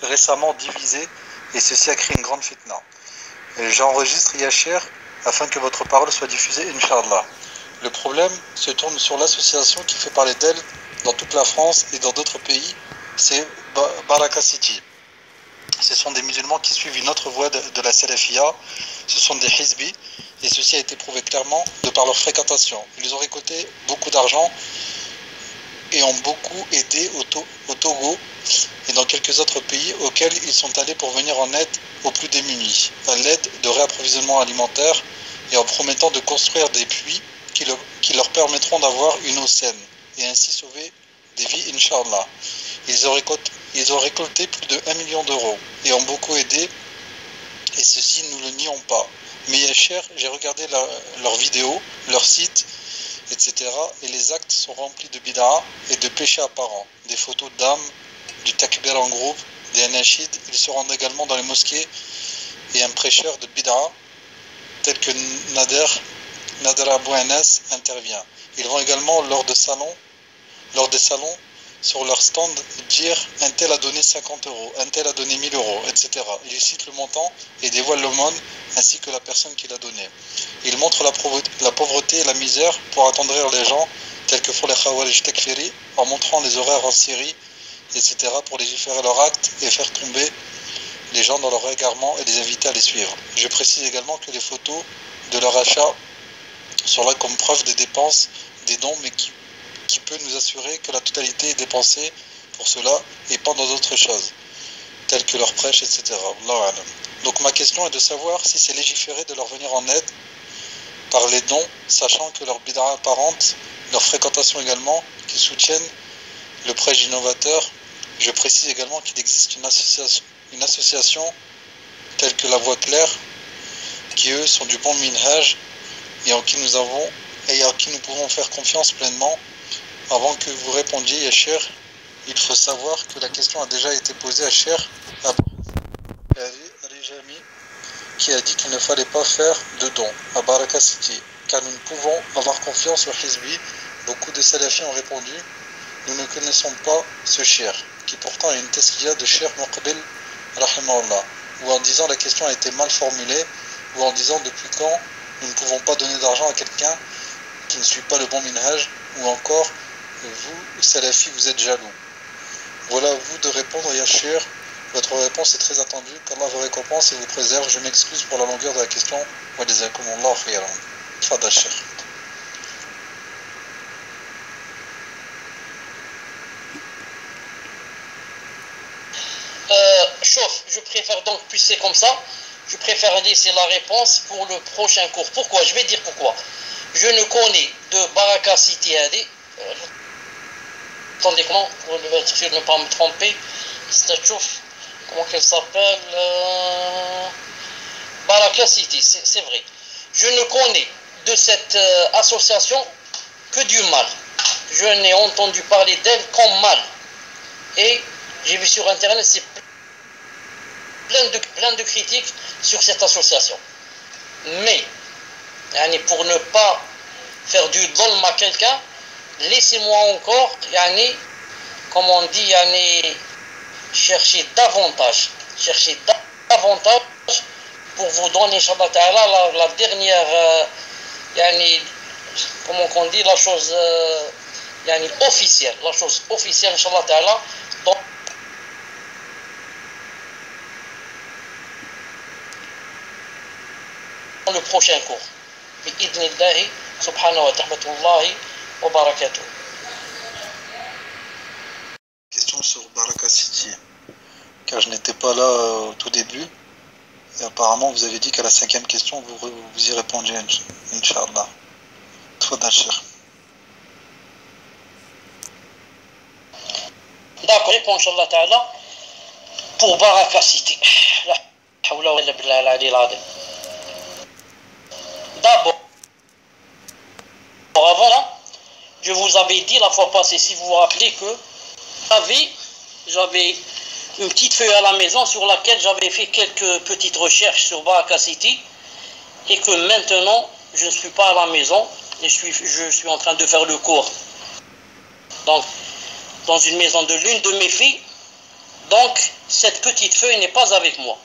récemment divisé et ceci a créé une grande fitna. J'enregistre Yachir afin que votre parole soit diffusée, Inch'Allah. Le problème se tourne sur l'association qui fait parler d'elle dans toute la France et dans d'autres pays, c'est Baraka City. Ce sont des musulmans qui suivent une autre voie de la Salafia, ce sont des Hizbi, et ceci a été prouvé clairement de par leur fréquentation. Ils ont récolté beaucoup d'argent et ont beaucoup aidé au Togo et dans quelques autres pays auxquels ils sont allés pour venir en aide aux plus démunis, à l'aide de réapprovisionnement alimentaire et en promettant de construire des puits qui leur permettront d'avoir une eau saine et ainsi sauver des vies, Inch'Allah. Ils ont récolté plus de 1 million d'euros et ont beaucoup aidé, et ceci nous le nions pas. Mais Yachir, j'ai regardé leurs vidéos, leur site, etc. et les actes sont remplis de bid'a et de péchés apparents. Des photos d'âmes, du takbir en groupe, des anachid. Ils se rendent également dans les mosquées et un prêcheur de bid'a tel que Nader Abou Anas intervient. Ils vont également lors des salons sur leur stand dire un tel a donné 50 euros, un tel a donné 1000 euros, etc. Ils citent le montant et dévoilent l'aumône ainsi que la personne qui l'a donné. Ils montrent la pauvreté et la misère pour attendrir les gens, tels que font les Khawarij Takfiri, en montrant les horaires en Syrie, etc. pour légiférer leurs actes et faire tomber les gens dans leur égarement et les inviter à les suivre. Je précise également que les photos de leur achat sont là comme preuve des dépenses, des dons, mais qui peut nous assurer que la totalité est dépensée pour cela et pas dans d'autres choses, telles que leurs prêches, etc. Donc ma question est de savoir si c'est légiféré de leur venir en aide par les dons, sachant que leur bid'a apparente, leur fréquentation également, qu'ils soutiennent le prêche innovateur. Je précise également qu'il existe une association telle que la Voix Claire, qui eux sont du bon minhaj et en qui nous pouvons faire confiance pleinement. Avant que vous répondiez, Yachir, il faut savoir que la question a déjà été posée à Cheikh Arijami, qui a dit qu'il ne fallait pas faire de dons à Baraka City, car nous ne pouvons avoir confiance au Hizbi. Beaucoup de salafis ont répondu: nous ne connaissons pas ce Cheikh, qui pourtant est une teskia de Cheikh Muqbil, rahimahullah, ou en disant la question a été mal formulée, ou en disant depuis quand nous ne pouvons pas donner d'argent à quelqu'un qui ne suit pas le bon minhaj, ou encore vous, salafis, vous êtes jaloux. Voilà à vous de répondre, Yachir. Votre réponse est très attendue. Qu'Allah vous récompense et vous préserve. Je m'excuse pour la longueur de la question. Wa jazakumullahu khairan. Tfadal, Cheikh. Je préfère donc, puis c'est comme ça, je préfère laisser la réponse pour le prochain cours. Pourquoi? Je vais dire pourquoi. Je ne connais de Baraka City attendez, comment, pour être sûr de ne pas me tromper, comment qu'elle s'appelle, Baraka City, c'est vrai. Je ne connais de cette association que du mal. Je n'ai entendu parler d'elle qu'en mal. Et j'ai vu sur internet, c'est plein de critiques sur cette association. Mais, pour ne pas faire du dholm à quelqu'un, laissez-moi encore, comme on dit, chercher davantage pour vous donner, Inch'Allah Ta'ala, la dernière, comment on dit, la chose officielle, Inch'Allah Ta'ala, dans le prochain cours. Bi'idnillahi subhanahu wa ta'ala wa barakatuh. Question sur Baraka City, car je n'étais pas là au tout début, et apparemment vous avez dit qu'à la 5e question vous y répondiez, Inch'Allah. Tfadal, Cheikh. D'accord, réponds, Inch'Allah Ta'ala, pour Baraka City. La hawla wa la billah al-ali al-azim. D'abord, avant là, je vous avais dit la fois passée, si vous vous rappelez, que j'avais une petite feuille à la maison sur laquelle j'avais fait quelques petites recherches sur Baraka City, et que maintenant je ne suis pas à la maison et je suis en train de faire le cours. Donc, dans une maison de l'une de mes filles, Donc, cette petite feuille n'est pas avec moi.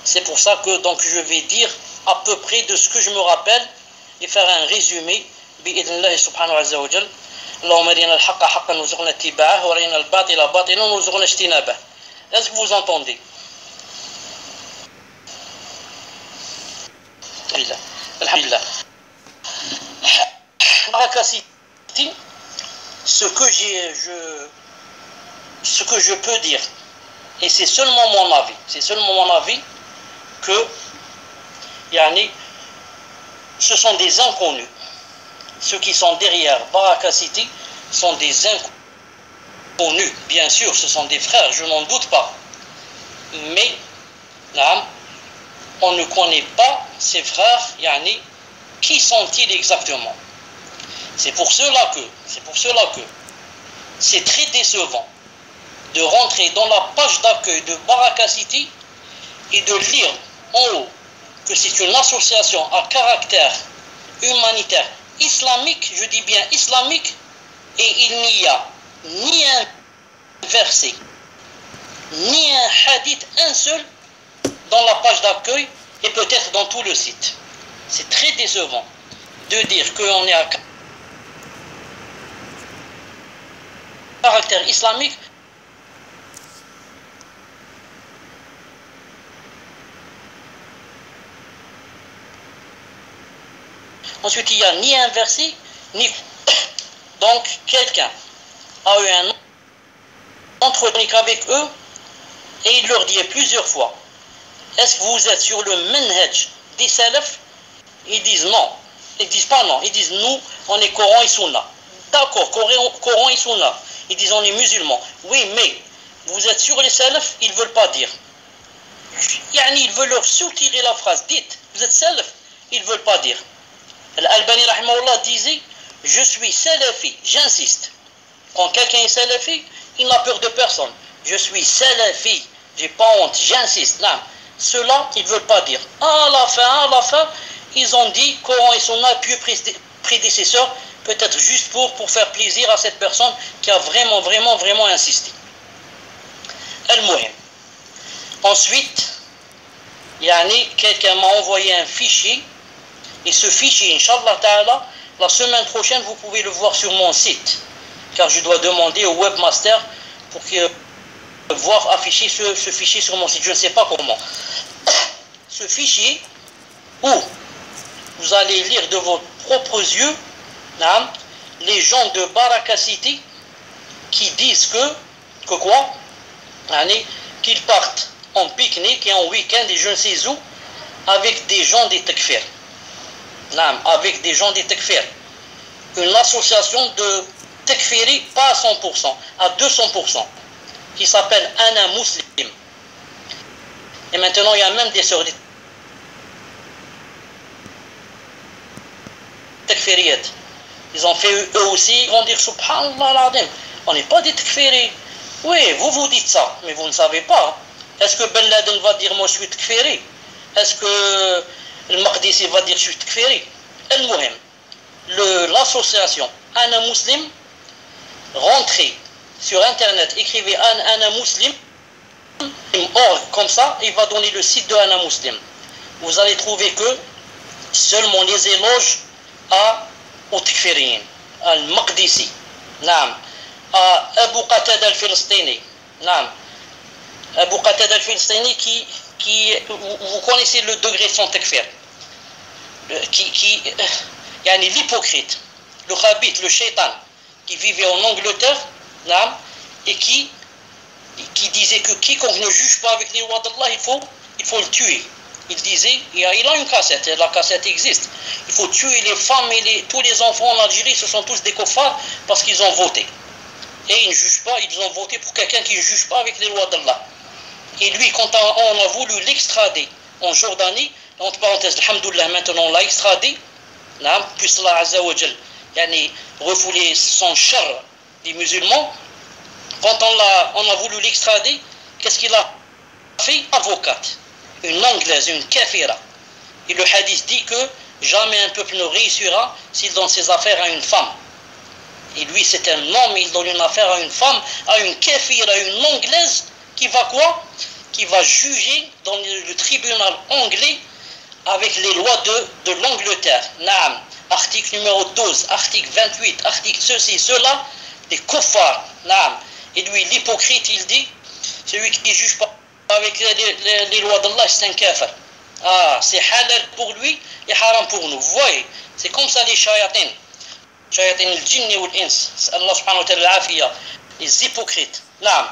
C'est pour ça que donc, je vais dire à peu près de ce que je me rappelle et faire un résumé. بإذن الله سبحانه عز وجل. اللهم أرنا الحق حقا وارزقنا اتباعه وأرنا الباطل باطلا وارزقنا اجتنابه. Est-ce que vous entendez? Alhamdulillah. Baraka City, ce que je peux dire, et c'est seulement mon avis, que ce sont des inconnus. Ceux qui sont derrière Baraka City sont des inconnus. Bien sûr, ce sont des frères, je n'en doute pas. Mais, on ne connaît pas ces frères, qui sont-ils exactement? C'est pour cela que c'est très décevant de rentrer dans la page d'accueil de Baraka City et de lire en haut que c'est une association à caractère humanitaire islamique, je dis bien islamique, et il n'y a ni un verset, ni un hadith, un seul, dans la page d'accueil et peut-être dans tout le site. C'est très décevant de dire qu'on est à caractère islamique. Ensuite, il n'y a ni un verset, ni... Donc, quelqu'un a eu un entretien avec eux et il leur dit plusieurs fois, est-ce que vous êtes sur le manhaj des salaf? Ils disent non. Ils disent pas non. Ils disent nous, on est Coran et Sunna. D'accord, Coran et Sunna. Ils disent on est musulmans. Oui, mais vous êtes sur les salaf, ils ne veulent pas dire. Ils veulent leur soutirer la phrase. Dites, vous êtes salaf, ils ne veulent pas dire. Al-Albani rahimahullah disait, je suis salafi, j'insiste. Quand quelqu'un est salafi, il n'a peur de personne. Je suis salafi, j'ai pas honte, j'insiste. Non. Ceux-là, ils ne veulent pas dire. À la fin, ils ont dit Coran et Sunna, pieux prédécesseurs, peut-être juste pour faire plaisir à cette personne qui a vraiment insisté. Al-Muhim. Ensuite, quelqu'un m'a envoyé un fichier, et ce fichier, Inch'Allah Ta'ala, la semaine prochaine, vous pouvez le voir sur mon site, car je dois demander au webmaster pour qu'il voir afficher ce fichier sur mon site, je ne sais pas comment. Ce fichier où vous allez lire de vos propres yeux les gens de Baraka City qui disent que quoi? Qu'ils partent en pique-nique et en week-end et je ne sais où avec des gens des Takfir. Avec des gens des Takfir. Une association de Takfiri, pas à 100%, à 200%. Qui s'appelle Ana Muslim. Et maintenant, il y a même des sœurs takfiriyat. Ils ont fait eux aussi, ils vont dire Subhanallah al-Azim, on n'est pas des takfiri. Oui, vous dites ça, mais vous ne savez pas. Est-ce que Ben Laden va dire moi je suis takfiri? Est-ce que le Maqdisi va dire je suis takfiri? Al-Muhim, l'association Ana Muslim, rentrez sur internet, écrivez Ana Muslim, comme ça, il va donner le site de Ana Muslim. Vous allez trouver que seulement les éloges au Takfirin, al-Maqdisi, à Abu Qatada al-Filistini, Abu Qatada al-Filistini qui, vous connaissez le degré de son takfir, l'hypocrite, le khabith, le shaitan, qui vivait en Angleterre, et qui disait que quiconque ne juge pas avec les lois d'Allah, il faut le tuer. Il disait, il a une cassette, la cassette existe. Il faut tuer les femmes et tous les enfants en Algérie, ce sont tous des koffars parce qu'ils ont voté. Et ils ne jugent pas, ils ont voté pour quelqu'un qui ne juge pas avec les lois d'Allah. Et lui, quand on a voulu l'extrader en Jordanie, entre parenthèses, alhamdoulilah, maintenant on l'a extradé, puisse Allah Azza wa Jal refouler son char des musulmans. Quand on a voulu l'extrader, qu'est-ce qu'il a fait? Avocate, une anglaise, une kafira. Et le hadith dit que jamais un peuple ne réussira s'il donne ses affaires à une femme. Et lui c'est un homme, il donne une affaire à une femme, à une kafira, une anglaise, qui va quoi? Qui va juger dans le tribunal anglais avec les lois de l'Angleterre. Naam. Article numéro 12, article 28, article ceci, cela, des kuffars. Naam. Et lui, l'hypocrite, il dit, celui qui ne juge pas avec les lois d'Allah, c'est un kafir. Ah, c'est halal pour lui et haram pour nous. Vous voyez, c'est comme ça les shayatin. Shayatin al-jinn ou al-ins. Allah subhanahu wa ta'ala al-afiya. Les hypocrites. Naam.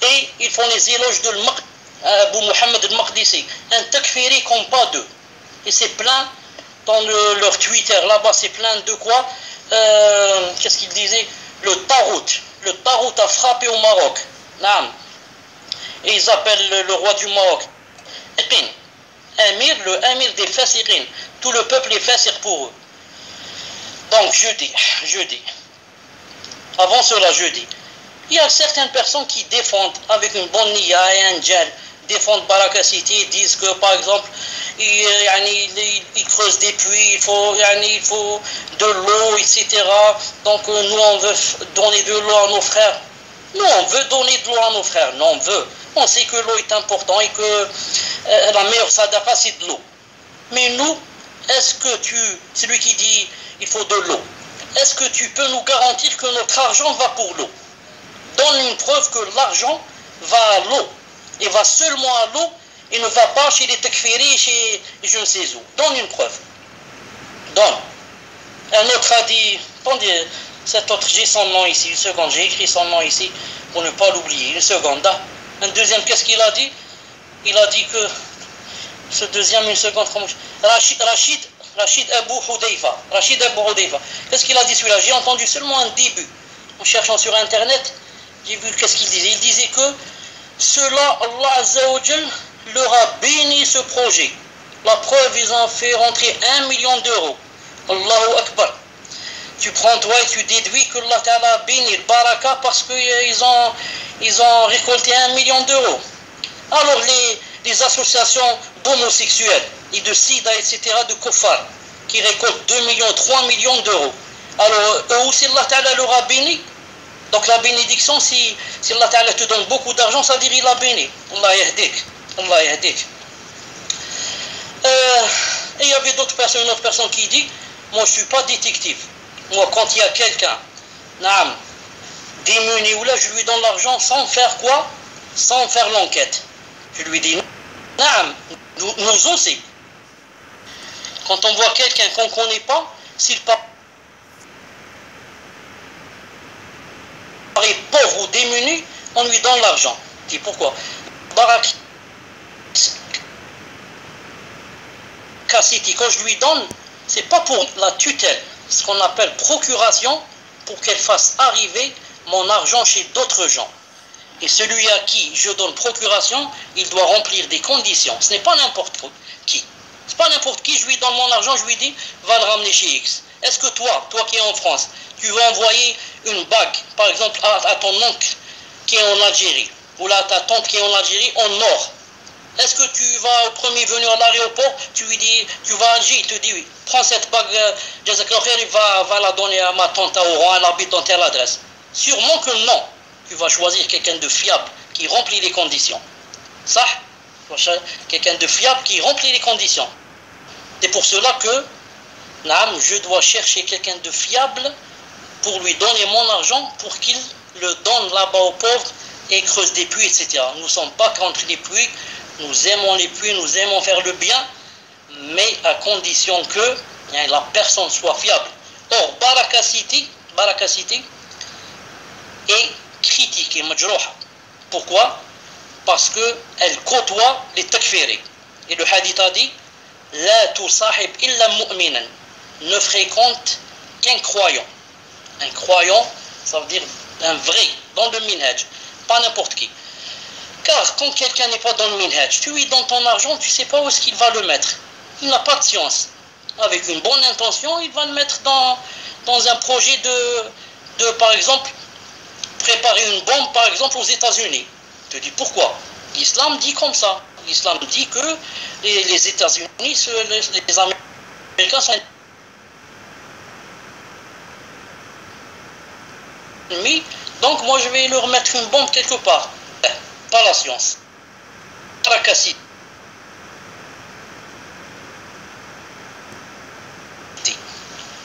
Et ils font les éloges de Abu Muhammad al-Maqdisi. Un takfiri comme pas deux. Et c'est plein dans leur Twitter là-bas, c'est plein de quoi? Qu'est-ce qu'il disait? Le Tarout. Le Tarout a frappé au Maroc. Naam. Et ils appellent le roi du Maroc Amir, le Amir des Fasiqin. Tout le peuple est Fasiq pour eux. Donc je dis, avant cela je dis, il y a certaines personnes qui défendent avec une bonne niya et un djal, défendent Baraka City, disent que par exemple, ils creusent des puits, il faut de l'eau, etc. Donc nous on veut donner de l'eau à nos frères. Nous on veut donner de l'eau à nos frères, non on veut. On sait que l'eau est importante et que la meilleure sadaqa c'est de l'eau. Mais nous, est-ce que celui qui dit il faut de l'eau, est-ce que tu peux nous garantir que notre argent va pour l'eau? Donne une preuve que l'argent va à l'eau, et va seulement à l'eau, et ne va pas chez les takfiris, chez je ne sais où. Donne une preuve. Donne. Un autre a dit, attendez, cet autre, j'ai son nom ici, une seconde, j'ai écrit son nom ici, pour ne pas l'oublier, une seconde. Un deuxième, qu'est-ce qu'il a dit? Il a dit que, ce deuxième, une seconde, Rachid Abu Hudayfa. Qu'est-ce qu'il a dit celui-là? J'ai entendu seulement un début. En cherchant sur internet, j'ai vu qu'est-ce qu'il disait. Il disait que cela, Allah Azza wa Jal leur a béni ce projet. La preuve, ils ont fait rentrer 1 million d'euros. Allahu Akbar. Tu prends toi et tu déduis que Allah Ta'ala a béni le baraka parce qu'ils ont récolté 1 million d'euros. Alors les associations d'homosexuels et de sida, etc., de kuffar, qui récoltent 2 millions, 3 millions d'euros. Alors, eux aussi, Allah Ta'ala leur a béni. Donc la bénédiction, si Allah Ta'ala te donne beaucoup d'argent, ça veut dire il a béni. Allah yahdik. Allah yahdik. Et il y avait d'autres personnes, une autre personne qui dit, moi je ne suis pas détective. Moi, quand il y a quelqu'un, naam, démuni ou là, je lui donne l'argent sans faire quoi? Sans faire l'enquête. Je lui dis, naam, nous aussi. Quand on voit quelqu'un qu'on ne connaît pas, s'il paraît pauvre ou démuni, on lui donne l'argent. Je dis pourquoi? Baraka City, quand je lui donne, c'est pas pour la tutelle, ce qu'on appelle procuration, pour qu'elle fasse arriver mon argent chez d'autres gens. Et celui à qui je donne procuration, il doit remplir des conditions. Ce n'est pas n'importe qui. C'est pas n'importe qui, je lui donne mon argent, je lui dis, va le ramener chez X. Est-ce que toi qui es en France, tu veux envoyer une bague, par exemple, à ton oncle qui est en Algérie, ou là à ta tante qui est en Algérie, en or? Est-ce que tu vas au premier venu à l'aéroport, tu lui dis, tu vas à Alger, il te dit, oui, prends cette bague, il va la donner à ma tante à Oran, elle habite dans telle adresse. Sûrement que non. Tu vas choisir quelqu'un de fiable, qui remplit les conditions. Ça, quelqu'un de fiable qui remplit les conditions. C'est pour cela que, je dois chercher quelqu'un de fiable pour lui donner mon argent, pour qu'il le donne là-bas aux pauvres et creuse des puits, etc. Nous ne sommes pas contre les puits, nous aimons les puits, nous aimons faire le bien, mais à condition que la personne soit fiable. Or, Baraka City est critiquée, majrouha. Pourquoi? Parce qu'elle côtoie les takfiri. Et le hadith a dit, La tusahib illa mu'minan, ne fréquente qu'un croyant. Un croyant, ça veut dire un vrai, dans le minhaj, pas n'importe qui. Car quand quelqu'un n'est pas dans le minhaj, tu lui donnes ton argent, tu ne sais pas où est-ce qu'il va le mettre. Il n'a pas de science. Avec une bonne intention, il va le mettre dans un projet de, par exemple, préparer une bombe, par exemple, aux États-Unis. Je te dis pourquoi? L'islam dit comme ça. L'islam dit que les États-Unis, les Américains sont ennemis, donc moi je vais leur mettre une bombe quelque part. pas la science. Barakacité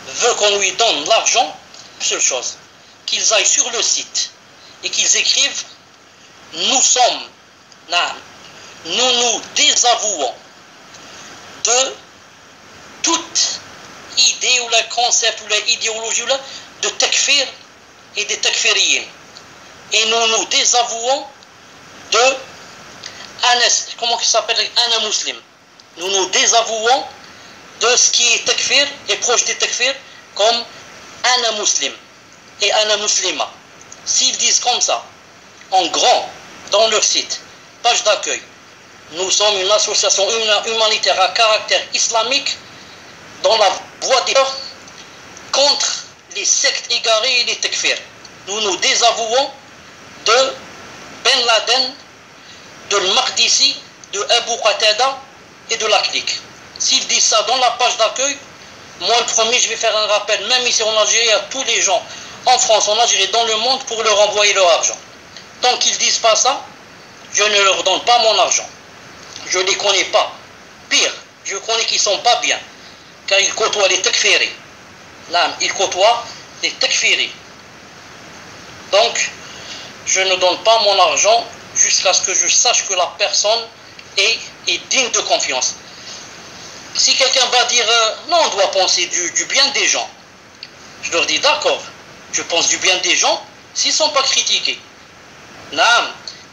veut qu'on lui donne l'argent, seule chose, qu'ils aillent sur le site et qu'ils écrivent nous sommes, nous nous désavouons de toute idée ou le concept ou l'idéologie de takfir et des takfiriyin. Et nous nous désavouons de comment ça s'appelle, ana muslim. Nous nous désavouons de ce qui est takfir et proche des takfir comme ana muslim et ana muslima. S'ils disent comme ça, en grand, dans leur site, page d'accueil, nous sommes une association humanitaire à caractère islamique dans la voie des contre les sectes égarées et les takfir. Nous nous désavouons de Ben Laden, de Al-Maqdisi, de Abu Qatada et de la clique. S'ils disent ça dans la page d'accueil, moi le premier je vais faire un rappel, même ici en Algérie, à tous les gens, en France, en Algérie, dans le monde, pour leur envoyer leur argent. Tant qu'ils ne disent pas ça, je ne leur donne pas mon argent. Je ne les connais pas. Pire, je connais qu'ils ne sont pas bien, car ils côtoient les takfiri. Ils côtoient les takfiri. Donc, je ne donne pas mon argent jusqu'à ce que je sache que la personne est digne de confiance. Si quelqu'un va dire non, on doit penser du bien des gens, je leur dis d'accord, je pense du bien des gens s'ils ne sont pas critiqués.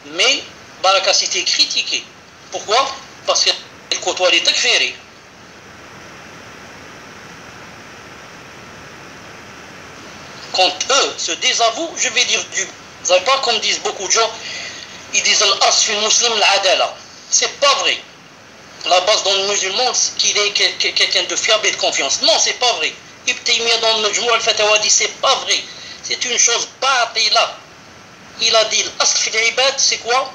Mais Barakacité est critiqué. Pourquoi? Parce qu'elle côtoie les takfiri. Quand eux se désavouent, je vais dire du. Vous savez pas comme disent beaucoup de gens, ils disent al-asl muslim al-adala. C'est pas vrai. La base dans le musulman, c'est qu'il est quelqu'un de fiable et de confiance. Non, c'est pas vrai. Ibn Taymiyyah dans le Majmou' al-Fatawa dit c'est pas vrai. C'est une chose batila. Il a dit l'asl fil ibad, c'est quoi?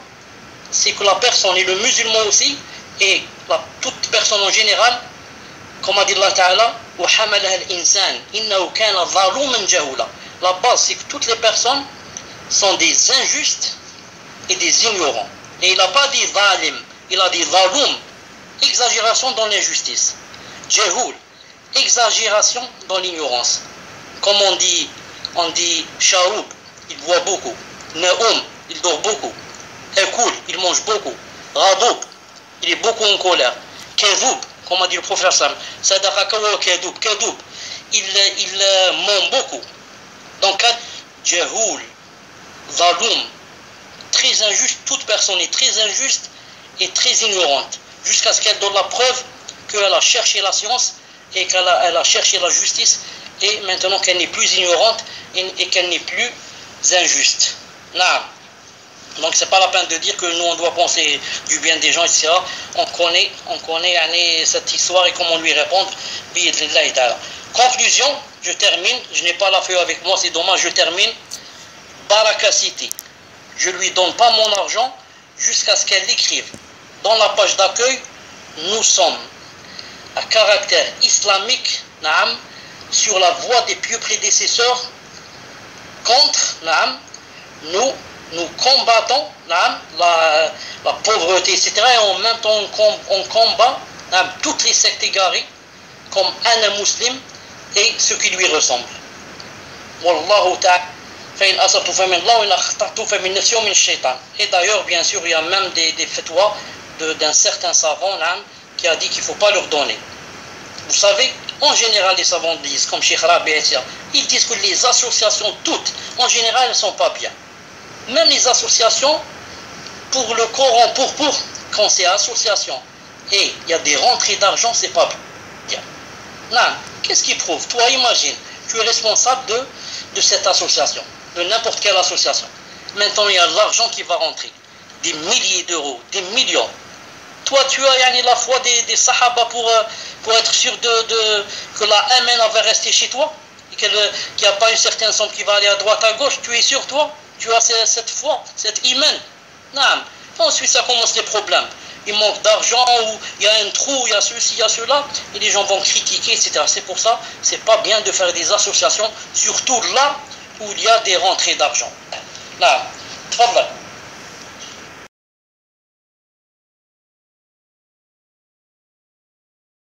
C'est que la personne et le musulman aussi, et toute personne en général, comme a dit Allah Ta'ala, la base, c'est que toutes les personnes sont des injustes et des ignorants. Et il n'a pas dit zalim, il a dit zaloum, exagération dans l'injustice. Jahoul, exagération dans l'ignorance. Comme on dit sharoub, il boit beaucoup. Naoum, il dort beaucoup. Ekoul, il mange beaucoup. Radoub, il est beaucoup en colère. Kedoub, comme a dit le prophète Sam, Sadaqaka wa Kedoub, Kedoub, il ment beaucoup. Donc, Jahoul, Zaloum, très injuste, toute personne est très injuste et très ignorante, jusqu'à ce qu'elle donne la preuve qu'elle a cherché la science et qu'elle a cherché la justice, et maintenant qu'elle n'est plus ignorante et qu'elle n'est plus injuste. Donc c'est pas la peine de dire que nous on doit penser du bien des gens, etc. On connaît cette histoire et comment lui répondre. Conclusion, je termine, je n'ai pas la feuille avec moi, c'est dommage, je termine. Barakacité, je lui donne pas mon argent jusqu'à ce qu'elle l'écrive dans la page d'accueil. Nous sommes à caractère islamique, sur la voie des pieux prédécesseurs, contre, nous combattons la pauvreté, etc. Et en même temps, on combat toutes les sectes égarées, comme un muslim et ce qui lui ressemble. Wallahu ta'ala. Et d'ailleurs, bien sûr, il y a même des fatwas d'un certain savant qui a dit qu'il ne faut pas leur donner. Vous savez, en général, les savants disent, comme Cheikh Rabi, ils disent que les associations toutes, en général, elles ne sont pas bien. Même les associations, pour le Coran, pour quand c'est association, et il y a des rentrées d'argent, c'est pas bien. Non, qu'est-ce qui prouve? Toi, imagine, tu es responsable de cette association, de n'importe quelle association. Maintenant, il y a l'argent qui va rentrer, des milliers d'euros, des millions. Toi, tu as la foi des sahaba pour être sûr que la amen va rester chez toi, et qu'il n'y a pas une certaine somme qui va aller à droite, à gauche. Tu es sûr, toi? Tu as cette foi, cette iman. Non. Ensuite, ça commence les problèmes. Il manque d'argent, ou il y a un trou, il y a ceci, il y a cela, et les gens vont critiquer, etc. C'est pour ça, c'est pas bien de faire des associations, surtout là où il y a des rentrées d'argent. Là, tfadal.